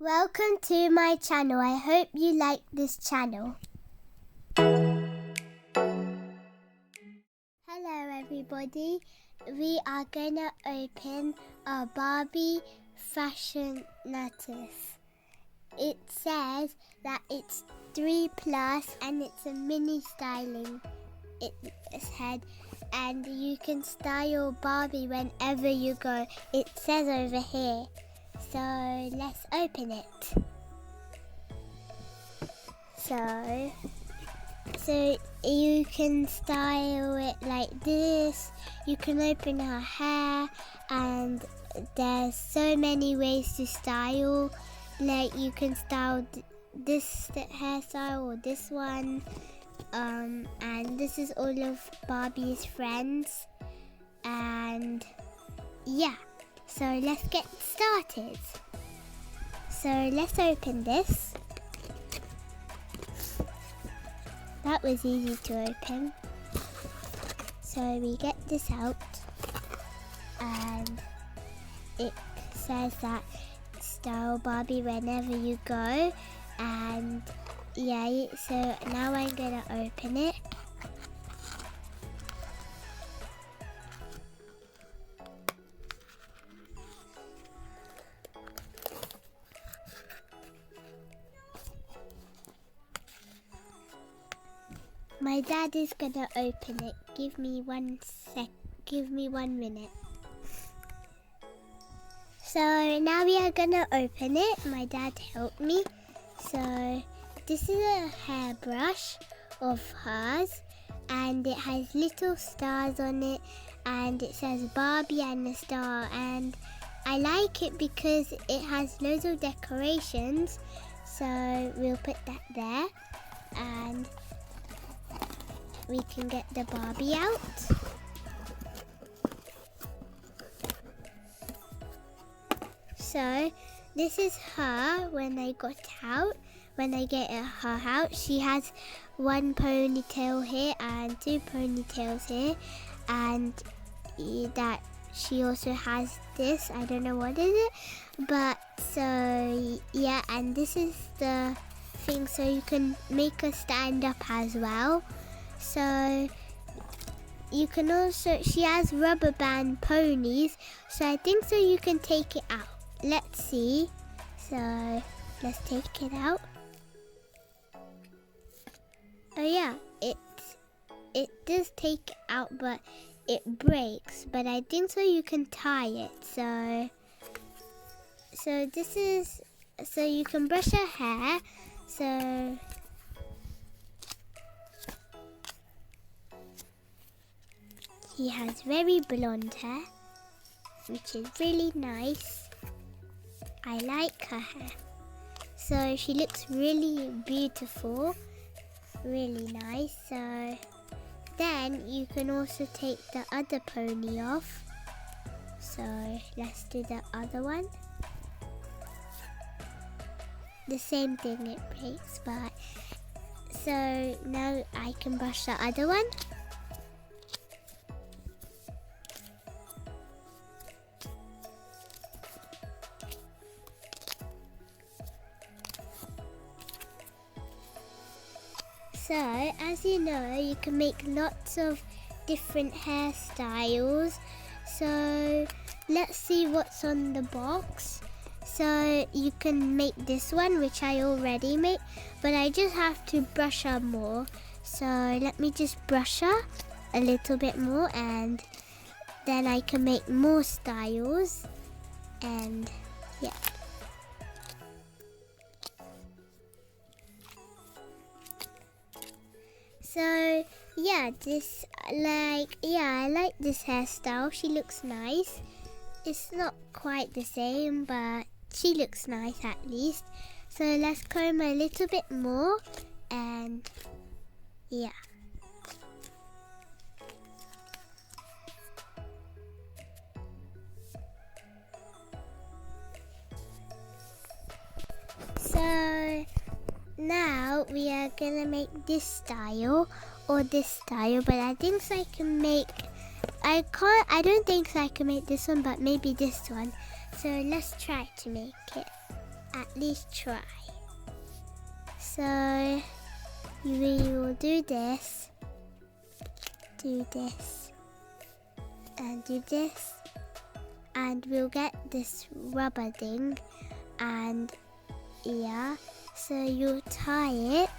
Welcome to my channel. I hope you like this channel. Hello everybody. We are going to open a Barbie Fashionistas. It says that it's 3+ and it's a mini styling its head, and you can style Barbie whenever you go. It says over here. So let's open it. So you can style it like this. You can open her hair, and there's so many ways to style. Like you can style this hairstyle or this one. And this is all of Barbie's friends. And yeah. So let's get started. So let's open this. That was easy to open. So we get this out, and it says that style Barbie whenever you go. And yeah, so now I'm gonna open it. My dad is gonna open it. Give me 1 minute. So now we are gonna open it. My dad helped me. So this is a hairbrush of hers, and it has little stars on it, and it says Barbie and a star, and I like it because it has loads of decorations. So we'll put that there, and we can get the Barbie out. So this is her when I got out. When I get her out, she has 1 ponytail here and 2 ponytails here, and that she also has this. I don't know what is it, but so yeah. And this is the thing, so you can make her stand up as well. So you can also, she has rubber band ponies, so I think so you can take it out. Let's see. So let's take it out. Oh yeah, it does take it out, but it breaks. But I think so you can tie it. So this is, so you can brush her hair. So she has very blonde hair, which is really nice. I like her hair. So she looks really beautiful, really nice. So then you can also take the other pony off. So let's do the other one. The same thing, it breaks, but so now I can brush the other one. So, as you know, you can make lots of different hairstyles. So, let's see what's on the box. So, you can make this one, which I already made, but I just have to brush her more. So, let me just brush her a little bit more, and then I can make more styles. And yeah. So yeah, I like this hairstyle. She looks nice. It's not quite the same, but she looks nice at least. So let's comb a little bit more, and yeah. So now we are gonna make this style or this style, but I think I can make, I don't think I can make this one, but maybe this one. So let's try to make it. at least try. So we will do this, and do this, and we'll get this rubber thing, and yeah, so you'll tie it.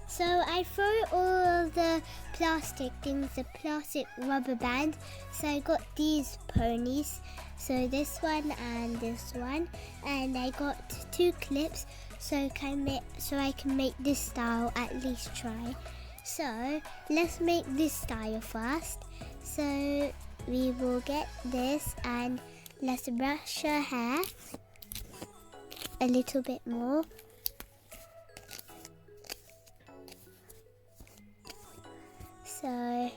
So I throw all of the plastic things, the plastic rubber band. So I got these ponies. So this one and this one. And I got 2 clips so I can make this style, at least try. So let's make this style first. So we will get this and let's brush her hair a little bit more. So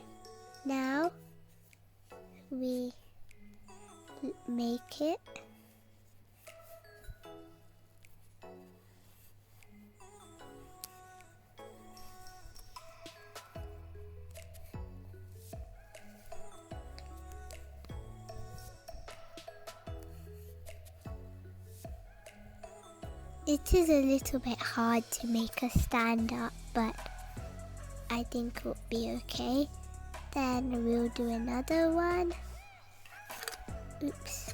now we make it. It is a little bit hard to make her stand up, but I think it'll be okay. Then we'll do another one. Oops.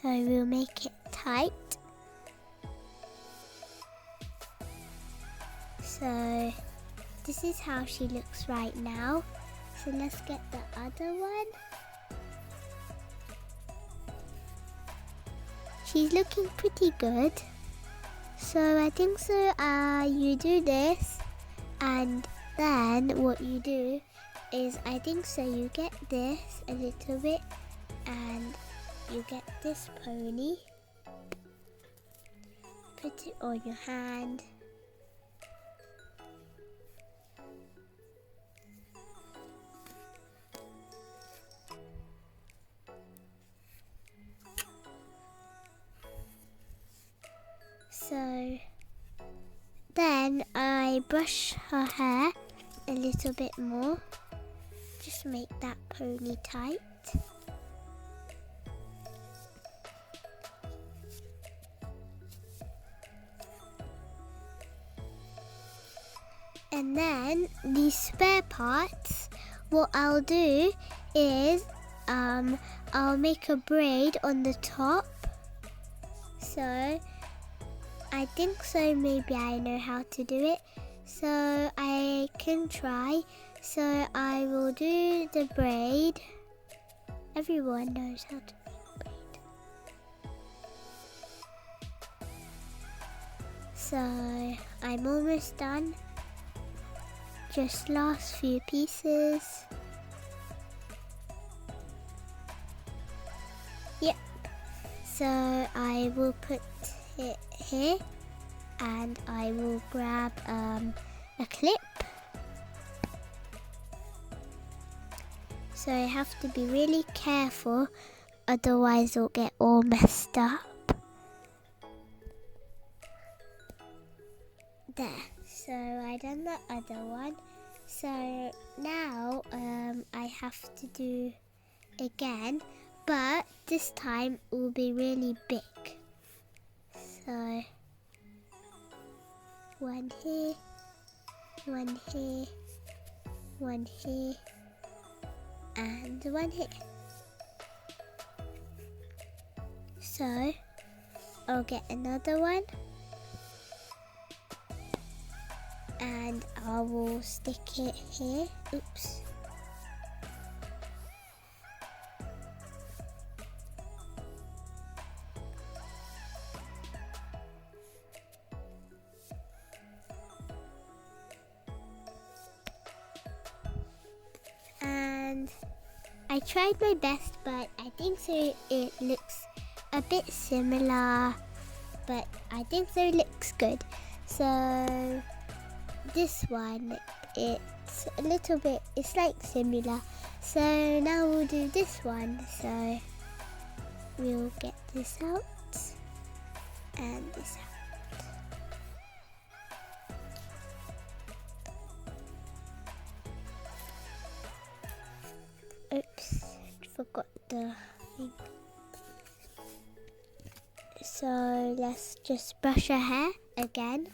So we'll make it tight. So this is how she looks right now. So let's get the other one. She's looking pretty good. So I think so you do this, and then what you do is, I think so you get this a little bit, and you get this pony, put it on your hand. So then I brush her hair a little bit more, just make that pony tight. And then these spare parts, what I'll do is I'll make a braid on the top. So I think so maybe I know how to do it, so I can try. So I will do the braid. Everyone knows how to make braid. So I'm almost done. Just last few pieces. Yep. So I will put it here, and I will grab a clip. So I have to be really careful, otherwise it'll get all messed up. There. So I done the other one. So now I have to do again, but this time it will be really big. So one here, one here, one here, and one here. So I'll get another one, and I will stick it here. Oops. And I tried my best, but I think so it looks a bit similar, but I think so it looks good. So this one, it's a little bit, it's like similar. So now we'll do this one. So we'll get this out and this out. forgot the thing. So let's just brush her hair again.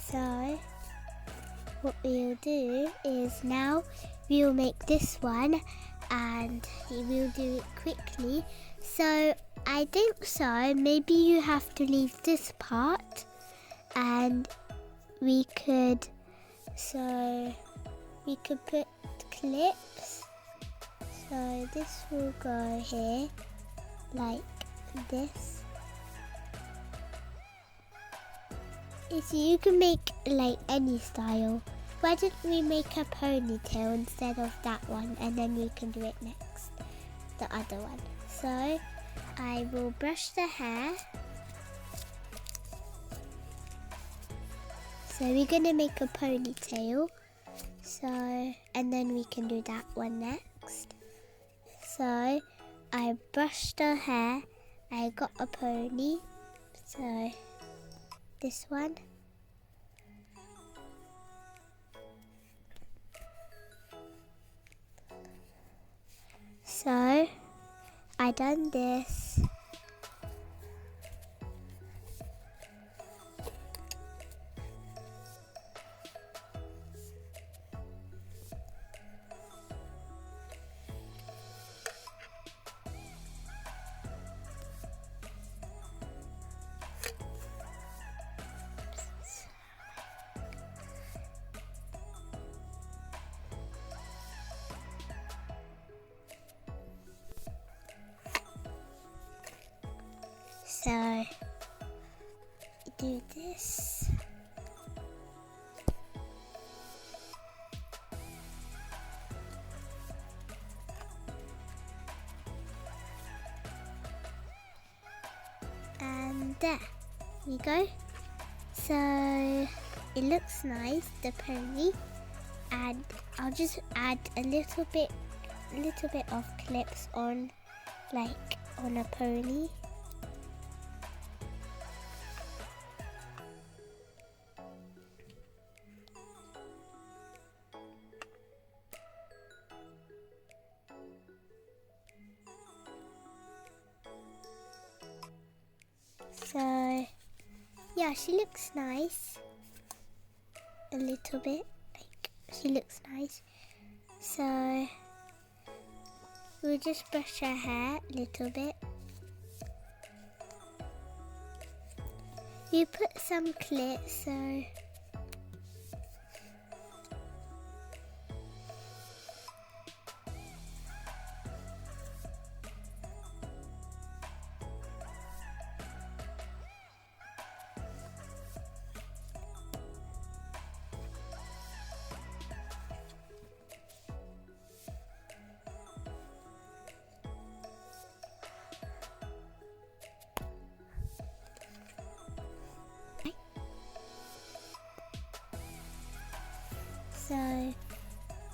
So what we'll do is now we'll make this one and we'll do it quickly. So I think so maybe you have to leave this part and we could put clips. So this will go here like this. So you can make like any style. Why don't we make a ponytail instead of that one and then we can do it next, the other one. So I will brush the hair. So we're gonna make a ponytail. So and then we can do that one next. So I brushed the hair. I got a pony. So this one. So I done this. So do this. And there you go. So it looks nice, the pony. And I'll just add a little bit of clips on, like on a pony. So yeah, she looks nice. A little bit, like she looks nice. So we'll just brush her hair a little bit. You put some clips, so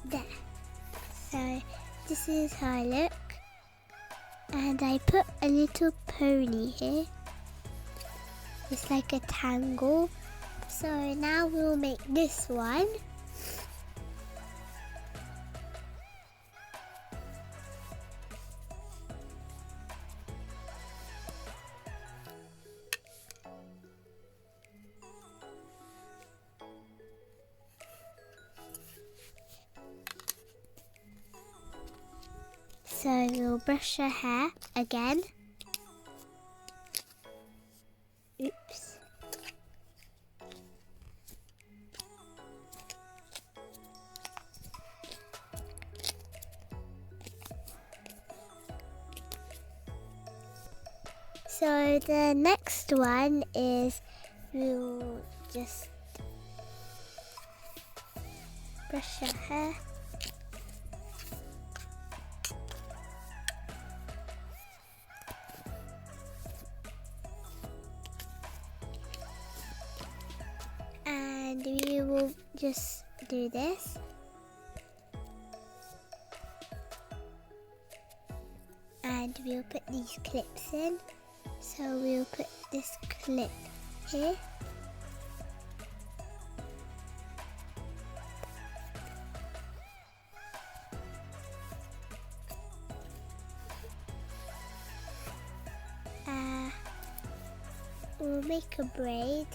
there. So this is how I look. And I put a little pony here. It's like a tangle. So now we'll make this one. So we'll brush her hair again. Oops. So the next one is we'll just brush her hair. just do this. And we'll put these clips in. So we'll put this clip here. We'll make a braid.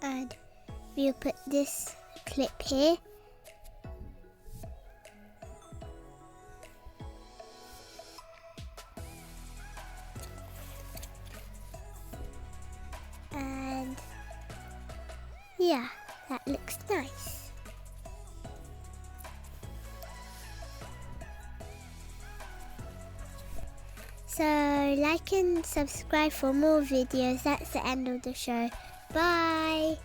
And we'll put this clip here. And yeah, that looks nice. So like and subscribe for more videos. That's the end of the show. Bye.